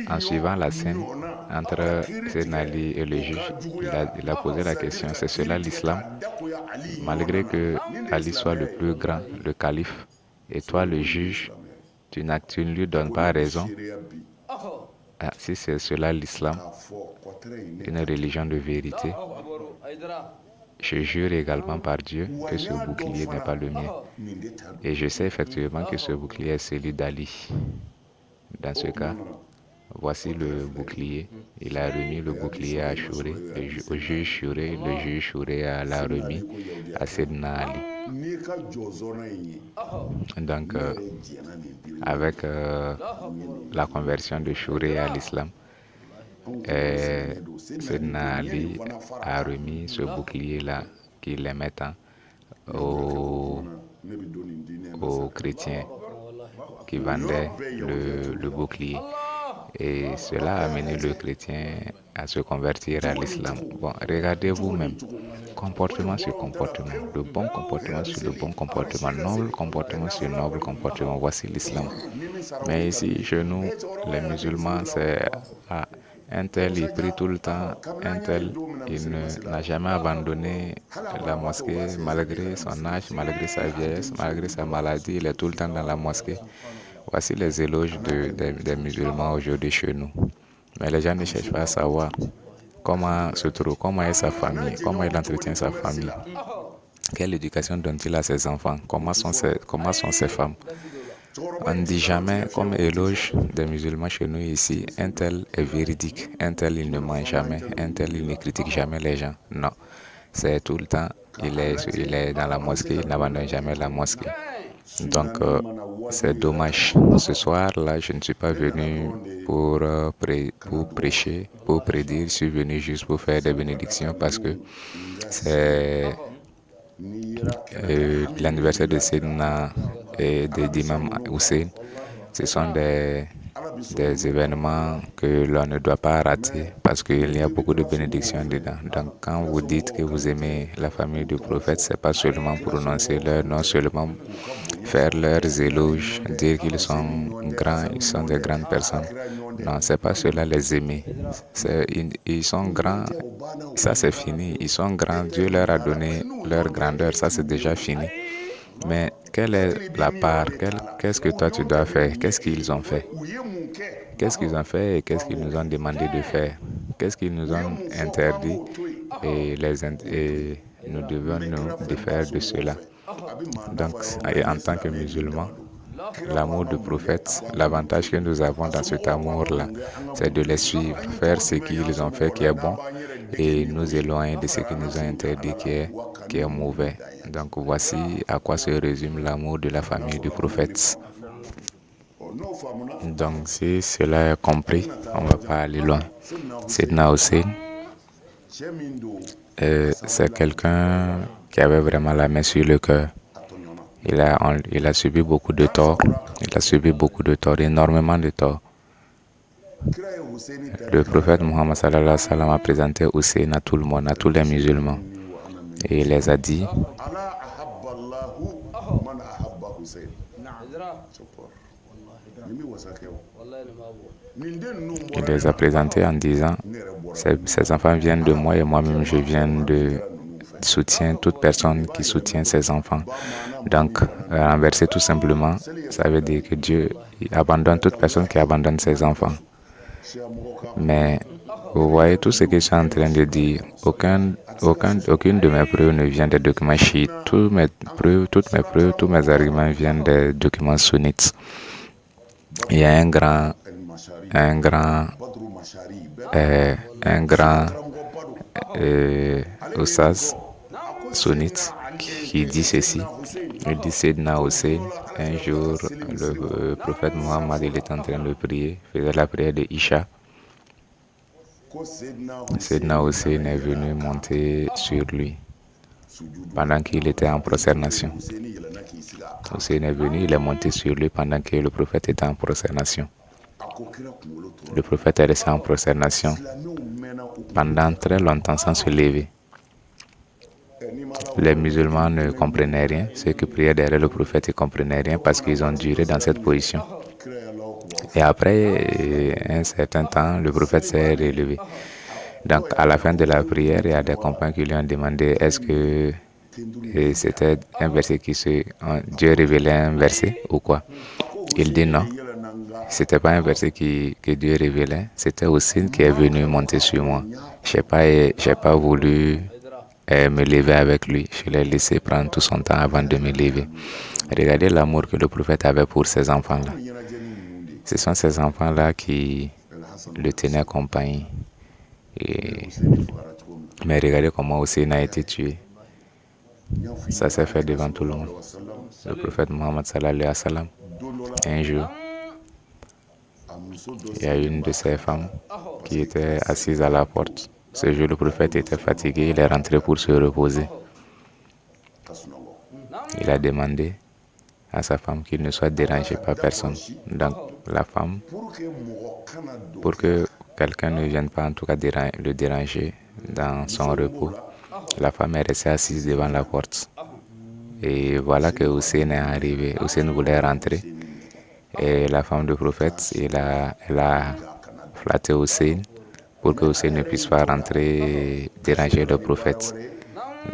S1: en suivant la scène entre Sayyidina Ali et le juge, il a posé la question, c'est cela l'islam? Malgré que Ali soit le plus grand, le calife, et toi le juge, tu ne lui donnes pas raison. Ah, si c'est cela l'islam, une religion de vérité, je jure également par Dieu que ce bouclier n'est pas le mien. Et je sais effectivement que ce bouclier est celui d'Ali. Dans ce cas, voici le bouclier. Il a remis le bouclier à Chouré, au juge Chouré. Le juge Chouré l'a remis à Sayyidina Ali. Donc, avec la conversion de Chouré à l'islam, Sayyidina Ali a remis ce bouclier-là qu'il aimait tant aux chrétiens qui vendaient le bouclier. Et cela a amené le chrétien à se convertir à l'islam. Bon, regardez vous-même, comportement sur comportement, le bon comportement sur le bon comportement, noble comportement sur noble comportement, voici l'islam. Mais ici, chez nous, les musulmans, c'est un tel, il prie tout le temps, un tel, il n'a jamais abandonné la mosquée malgré son âge, malgré sa vieillesse, malgré sa maladie, il est tout le temps dans la mosquée. Voici les éloges des musulmans aujourd'hui chez nous. Mais les gens ne cherchent pas à savoir comment se trouve, comment est sa famille, comment il entretient sa famille, quelle éducation donne-t-il à ses enfants, comment sont ses femmes. On ne dit jamais, comme éloge des musulmans chez nous ici, un tel est véridique, un tel il ne ment jamais, un tel il ne critique jamais les gens. Non, c'est tout le temps, il est dans la mosquée, il n'abandonne jamais la mosquée. Donc, c'est dommage. Ce soir-là, je ne suis pas venu pour prêcher, pour prédire. Je suis venu juste pour faire des bénédictions parce que c'est l'anniversaire de Sayyidina et d'Imam Hussein. Ce sont des événements que l'on ne doit pas rater parce qu'il y a beaucoup de bénédictions dedans. Donc quand vous dites que vous aimez la famille du prophète, c'est pas seulement prononcer leur nom, seulement faire leurs éloges, dire qu'ils sont grands, ils sont des grandes personnes. Non, c'est pas cela les aimer. Ils sont grands, ça c'est fini. Ils sont grands, Dieu leur a donné leur grandeur, ça c'est déjà fini. Mais quelle est la part? Qu'est-ce que toi tu dois faire? Qu'est-ce qu'ils ont fait? Qu'est-ce qu'ils ont fait et qu'est-ce qu'ils nous ont demandé de faire? Qu'est-ce qu'ils nous ont interdit et nous devons nous défaire de cela. Donc, en tant que musulmans, l'amour du prophète, l'avantage que nous avons dans cet amour-là, c'est de les suivre, faire ce qu'ils ont fait qui est bon et nous éloigner de ce qu'ils nous ont interdit qui est mauvais. Donc voici à quoi se résume l'amour de la famille du prophète. Donc si cela est compris, on ne va pas aller loin. Sayyidina Hussein, c'est quelqu'un qui avait vraiment la main sur le cœur. Il a subi beaucoup de torts. Il a subi beaucoup de torts, énormément de torts. Le prophète Mohammed sallallahu alayhi wa sallam a présenté Hussein à tout le monde, à tous les musulmans. Et il les a dit, il les a présentés en disant, ces enfants viennent de moi et moi-même je viens de soutien toute personne qui soutient ses enfants. Donc, renverser tout simplement, ça veut dire que Dieu abandonne toute personne qui abandonne ses enfants. Mais vous voyez tout ce que je suis en train de dire. Aucune de mes preuves ne vient des documents chiites. Toutes mes preuves, tous mes arguments viennent des documents sunnites. Il y a un grand Ustaz sunnite qui dit ceci. Il dit Sayyidina Hussein, un jour le prophète Mohammed il était en train de prier, faisait la prière de Isha. Sayyidina Hussein est venu monter sur lui pendant qu'il était en prosternation. Hussein est venu, il est monté sur lui pendant que le prophète était en prosternation. Le prophète est resté en prosternation pendant très longtemps sans se lever. les musulmans ne comprenaient rien. Ceux qui priaient derrière le prophète ne comprenaient rien parce qu'ils ont duré dans cette position. Et après un certain temps, le prophète s'est relevé. Donc, à la fin de la prière, il y a des compagnons qui lui ont demandé est-ce que c'était un verset Dieu révélait un verset ou quoi? Il dit non. C'était pas un verset que Dieu révélait, c'était Hussein qui est venu monter sur moi. J'ai pas voulu me lever avec lui. Je l'ai laissé prendre tout son temps avant de me lever. Regardez l'amour que le prophète avait pour ces enfants-là. Ce sont ces enfants-là qui le tenaient compagnie. Mais regardez comment Hussein a été tué. Ça s'est fait devant tout le monde. Le prophète Mohammed sallallahu alayhi wa sallam, un jour, il y a une de ses femmes qui était assise à la porte. Ce jour, le prophète était fatigué, il est rentré pour se reposer. Il a demandé à sa femme qu'il ne soit dérangé par personne. Donc, la femme, pour que quelqu'un ne vienne pas en tout cas le déranger dans son repos, la femme est restée assise devant la porte. Et voilà que Hussein est arrivé. Hussein voulait rentrer. Et la femme du prophète, elle a flatté Hussein pour que Hussein ne puisse pas rentrer et déranger le prophète.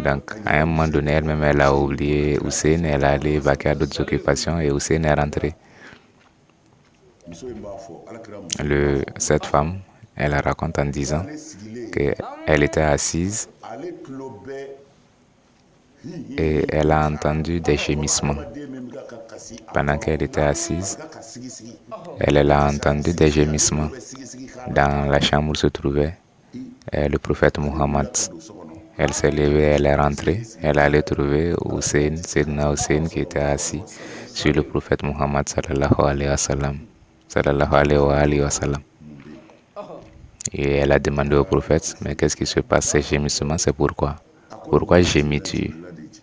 S1: Donc, à un moment donné, elle-même, elle a oublié Hussein, elle est allée vaquer à d'autres occupations et Hussein est rentré. Cette femme, elle raconte en disant qu'elle était assise et elle a entendu des gémissements. Pendant qu'elle était assise, elle a entendu des gémissements. Dans la chambre où se trouvait le prophète Mohammed. Elle s'est levée, elle est rentrée, elle allait trouver Hussein, Sayyidina Hussein qui était assis sur le prophète Mohammed sallallahu alayhi wa sallam. Sallallahu alayhi wa sallam. Et elle a demandé au prophète, mais qu'est-ce qui se passe? Ces gémissements, c'est pourquoi? Pourquoi gémis-tu?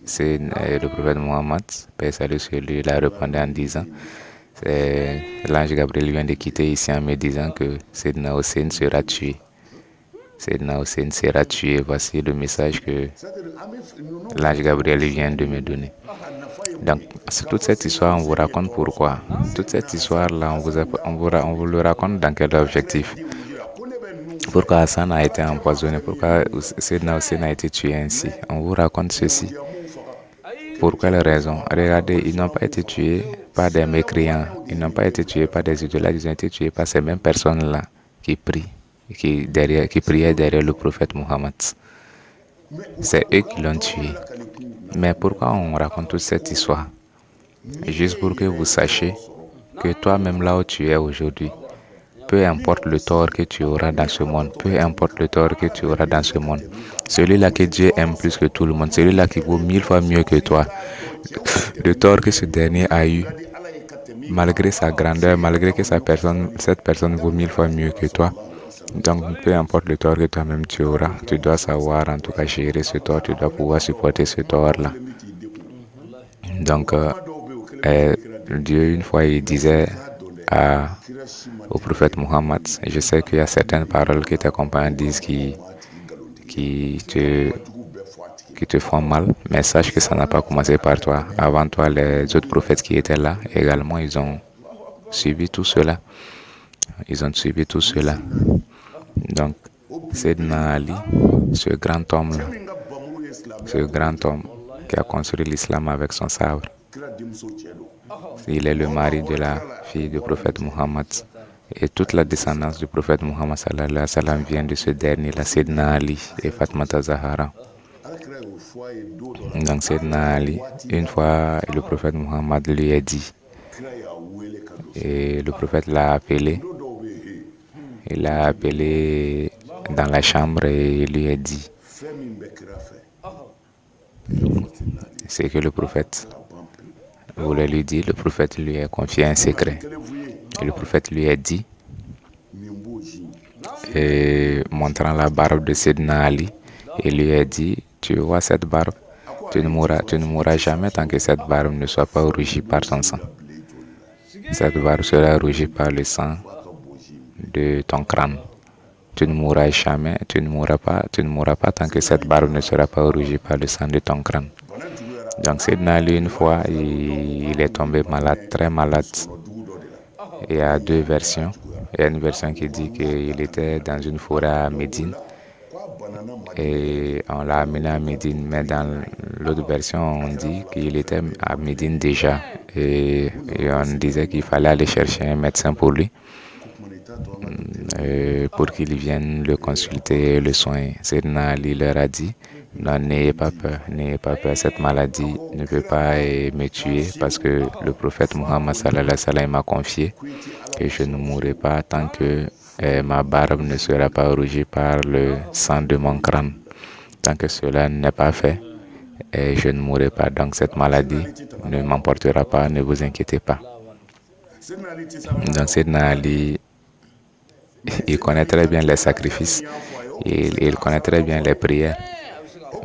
S1: C'est le prophète Mohammed, paix et salut sur lui, il a répondu en disant, l'ange Gabriel vient de quitter ici en me disant que Sayyidina Hussein sera tué. Sayyidina Hussein sera tué. Voici le message que l'ange Gabriel vient de me donner. Donc, toute cette histoire, on vous raconte pourquoi. Toute cette histoire-là, on vous le raconte dans quel objectif. Pourquoi Hassan a été empoisonné? Pourquoi Sayyidina Hussein a été tué ainsi? On vous raconte ceci. Pour quelle raison? Regardez, ils n'ont pas été tués par des mécréants. Ils n'ont pas été tués par des idolâtres. Ils ont été tués par ces mêmes personnes-là qui prient. Qui priait derrière le prophète Mohammed. C'est eux qui l'ont tué. Mais pourquoi on raconte toute cette histoire? Juste pour que vous sachiez que toi-même là où tu es aujourd'hui, peu importe le tort que tu auras dans ce monde, peu importe le tort que tu auras dans ce monde, celui-là que Dieu aime plus que tout le monde, celui-là qui vaut 1000 fois mieux que toi, le tort que ce dernier a eu, malgré sa grandeur, malgré que cette personne vaut 1000 fois mieux que toi, donc, peu importe le tort que toi-même tu auras, tu dois savoir en tout cas gérer ce tort, tu dois pouvoir supporter ce tort-là. Donc, Dieu, une fois, il disait au prophète Mohammed, je sais qu'il y a certaines paroles que tes compagnons disent qui te font mal, mais sache que ça n'a pas commencé par toi. Avant toi, les autres prophètes qui étaient là, également, ils ont suivi tout cela. Ils ont suivi tout cela. Donc, Sayyidina Ali, ce grand homme-là, ce grand homme qui a construit l'islam avec son sabre, il est le mari de la fille du prophète Mohammed. Et toute la descendance du prophète Mohammed sallallahu alayhi wa sallam vient de ce dernier-là, Sayyidina Ali et Fatimata Zahara. Donc, Sayyidina Ali, une fois, le prophète Mohammed lui a dit, et le prophète l'a appelé. Il l'a appelé dans la chambre et il lui a dit c'est que le prophète voulait lui dire. Le prophète lui a confié un secret. Et le prophète lui a dit, montrant la barbe de Sayyidina Ali, il lui a dit, tu vois cette barbe, tu ne mourras jamais tant que cette barbe ne soit pas rougie par ton sang. Cette barbe sera rougie par le sang de ton crâne. Tu ne mourras jamais, tu ne mourras pas tant que cette barbe ne sera pas rougie par le sang de ton crâne. Donc Seydina Ali, une fois, il est tombé malade, très malade. Il y a deux versions. Il y a une version qui dit qu'il était dans une forêt à Médine et on l'a amené à Médine. Mais dans l'autre version, on dit qu'il était à Médine déjà et on disait qu'il fallait aller chercher un médecin pour lui. Pour qu'il vienne le consulter et le soigner. Seydina Ali leur a dit, non, n'ayez pas peur, cette maladie ne peut pas me tuer parce que le prophète Muhammad sallallahu alayhi wa sallam m'a confié que je ne mourrai pas tant que ma barbe ne sera pas rougie par le sang de mon crâne. Tant que cela n'est pas fait, je ne mourrai pas. Donc cette maladie ne m'emportera pas, ne vous inquiétez pas. Donc Seydina Ali, il connaît très bien les sacrifices, il connaît très bien les prières.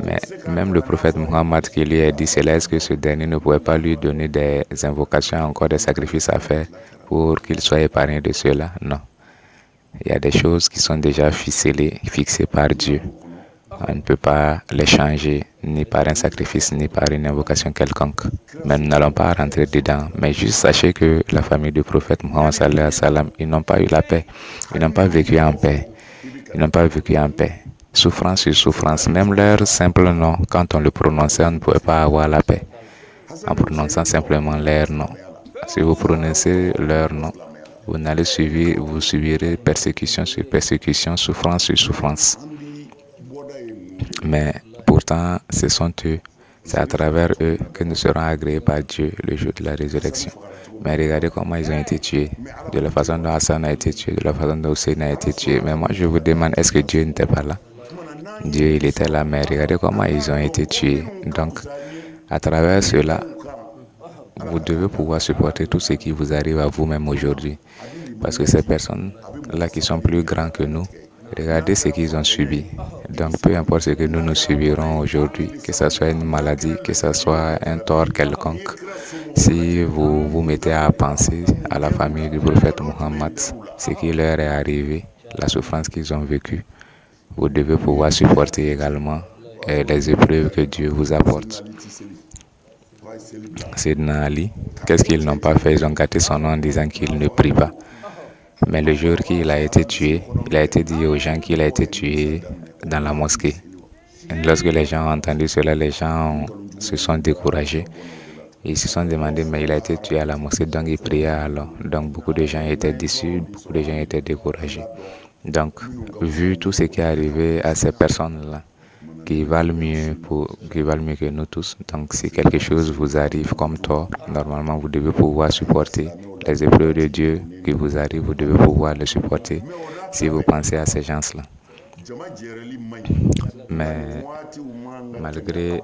S1: Mais même le prophète Muhammad qui lui a dit cela, est-ce que ce dernier ne pouvait pas lui donner des invocations, encore des sacrifices à faire pour qu'il soit épargné de cela? Non. Il y a des choses qui sont déjà ficelées, fixées par Dieu. On ne peut pas les changer ni par un sacrifice ni par une invocation quelconque. Mais nous n'allons pas rentrer dedans. Mais juste sachez que la famille du prophète Muhammad sallallahu alayhi wa sallam, ils n'ont pas eu la paix. Ils n'ont pas vécu en paix. Ils n'ont pas vécu en paix. Souffrance sur souffrance. Même leur simple nom, quand on le prononçait, on ne pouvait pas avoir la paix. En prononçant simplement leur nom. Si vous prononcez leur nom, vous subirez persécution sur persécution, souffrance sur souffrance. Mais pourtant, ce sont eux, c'est à travers eux que nous serons agréés par Dieu le jour de la résurrection. Mais regardez comment ils ont été tués, de la façon dont Hassan a été tué, de la façon dont Hussein a été tué. Mais moi, je vous demande, est-ce que Dieu n'était pas là? Dieu, il était là, mais regardez comment ils ont été tués. Donc, à travers cela, vous devez pouvoir supporter tout ce qui vous arrive à vous-même aujourd'hui. Parce que ces personnes-là qui sont plus grands que nous, regardez ce qu'ils ont subi. Donc, peu importe ce que nous subirons aujourd'hui, que ce soit une maladie, que ce soit un tort quelconque, si vous vous mettez à penser à la famille du prophète Muhammad, ce qui leur est arrivé, la souffrance qu'ils ont vécue, vous devez pouvoir supporter également les épreuves que Dieu vous apporte. Seydina Ali, qu'est-ce qu'ils n'ont pas fait? Ils ont gâté son nom en disant qu'il ne prie pas. Mais le jour qu'il a été tué, il a été dit aux gens qu'il a été tué dans la mosquée. Et lorsque les gens ont entendu cela, les gens se sont découragés. Ils se sont demandé, mais il a été tué à la mosquée, donc il priait alors. Donc beaucoup de gens étaient déçus, beaucoup de gens étaient découragés. Donc, vu tout ce qui est arrivé à ces personnes-là, qui valent mieux que nous tous. Donc, si quelque chose vous arrive comme tort, normalement, vous devez pouvoir supporter les épreuves de Dieu qui vous arrivent, vous devez pouvoir les supporter si vous pensez à ces gens-là. Mais malgré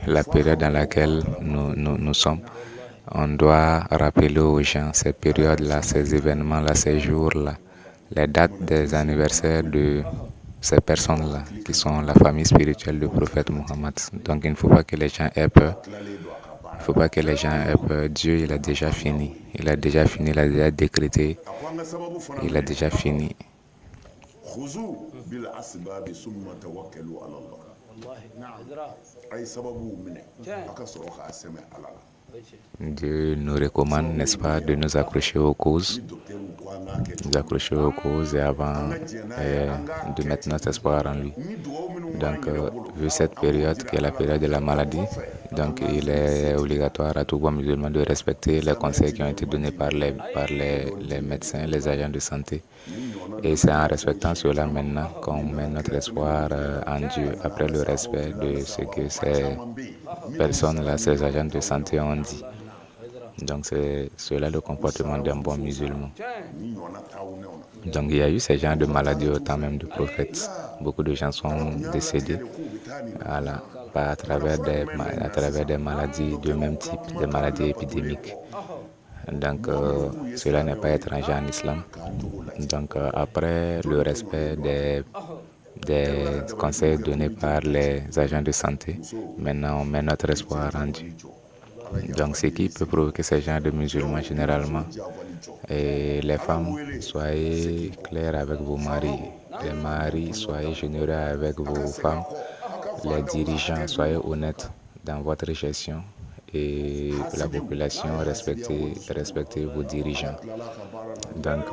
S1: la période dans laquelle nous sommes, on doit rappeler aux gens ces périodes-là, ces événements-là, ces jours-là, les dates des anniversaires de ces personnes-là qui sont la famille spirituelle du prophète Muhammad. Donc il ne faut pas que les gens aient peur. Il ne faut pas que les gens aient peur. Dieu, il a déjà fini. Il a déjà décrété. Il a déjà fini. Dieu nous recommande, n'est-ce pas, de nous accrocher aux causes. Et avant de mettre notre espoir en lui. Donc, vu cette période qui est la période de la maladie, donc il est obligatoire à tout bon musulman de respecter les conseils qui ont été donnés par les médecins, les agents de santé. Et c'est en respectant cela maintenant qu'on met notre espoir en Dieu, après le respect de ce que ces personnes-là, ces agents de santé ont dit. Donc c'est cela le comportement d'un bon musulman. Donc il y a eu ces genres de maladies au temps même du prophète. Beaucoup de gens sont décédés à travers des maladies de même type, des maladies épidémiques. Donc cela n'est pas étranger en islam. Donc après le respect des conseils donnés par les agents de santé, maintenant on met notre espoir en Dieu. Donc, ce qui peut provoquer ce genre de musulmans généralement, et les femmes, soyez clairs avec vos maris. Les maris, soyez généreux avec vos femmes. Les dirigeants, soyez honnêtes dans votre gestion. Et la population, respectez vos dirigeants. Donc,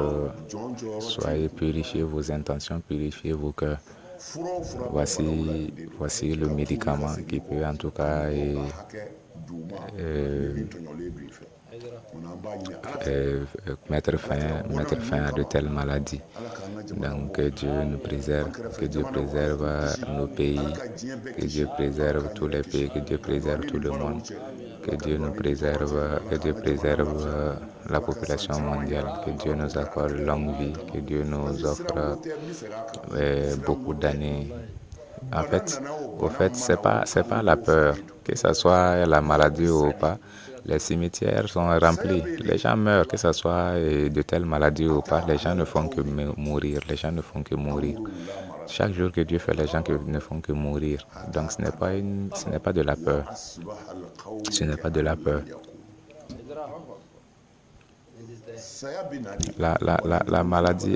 S1: soyez, purifiez vos intentions, purifiez vos cœurs. Voici le médicament qui peut en tout cas mettre fin à de telles maladies. Donc que Dieu nous préserve, que Dieu préserve nos pays, que Dieu préserve tous les pays, que Dieu préserve tout le monde, que Dieu nous préserve, que Dieu préserve la population mondiale, que Dieu nous accorde longue vie, que Dieu nous offre beaucoup d'années. En fait, au fait, c'est pas la peur, que ce soit la maladie ou pas. Les cimetières sont remplis. Les gens meurent, que ce soit de telles maladies ou pas. Les gens ne font que mourir. Les gens ne font que mourir. Chaque jour que Dieu fait, les gens ne font que mourir. Donc ce n'est pas de la peur. Ce n'est pas de la peur.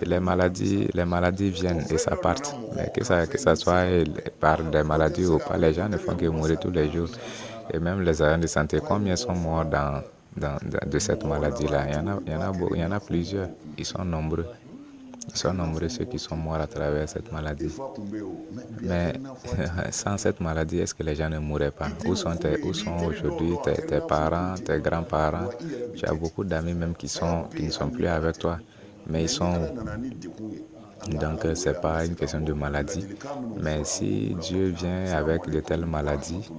S1: Les maladies viennent et ça part. Mais que ça soit par des maladies ou pas, les gens ne font que mourir tous les jours. Et même les agents de santé, combien sont morts de cette maladie-là? Il y en a plusieurs. Ils sont nombreux. Ils sont nombreux ceux qui sont morts à travers cette maladie. Mais sans cette maladie, est-ce que les gens ne mourraient pas? Où sont aujourd'hui tes parents, tes grands-parents? Tu as beaucoup d'amis même qui ne sont plus avec toi. Mais ils sont où? Donc, ce n'est pas une question de maladie. Mais si Dieu vient avec de telles maladies,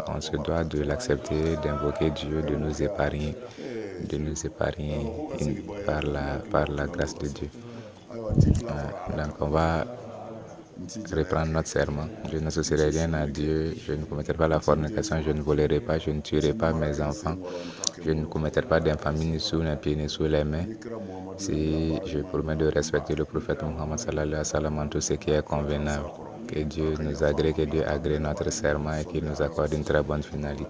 S1: on se doit de l'accepter, d'invoquer Dieu, de nous épargner par la grâce de Dieu. Donc, on va reprendre notre serment. Je n'associerai rien à Dieu, je ne commettrai pas la fornication, je ne volerai pas, je ne tuerai pas mes enfants, je ne commettrai pas d'infamie ni sous les pieds ni sous les mains. Si je promets de respecter le prophète Mohammed sallallahu alayhi wa sallam en tout ce qui est convenable, que Dieu nous agrée, que Dieu agrée notre serment et qu'il nous accorde une très bonne finalité.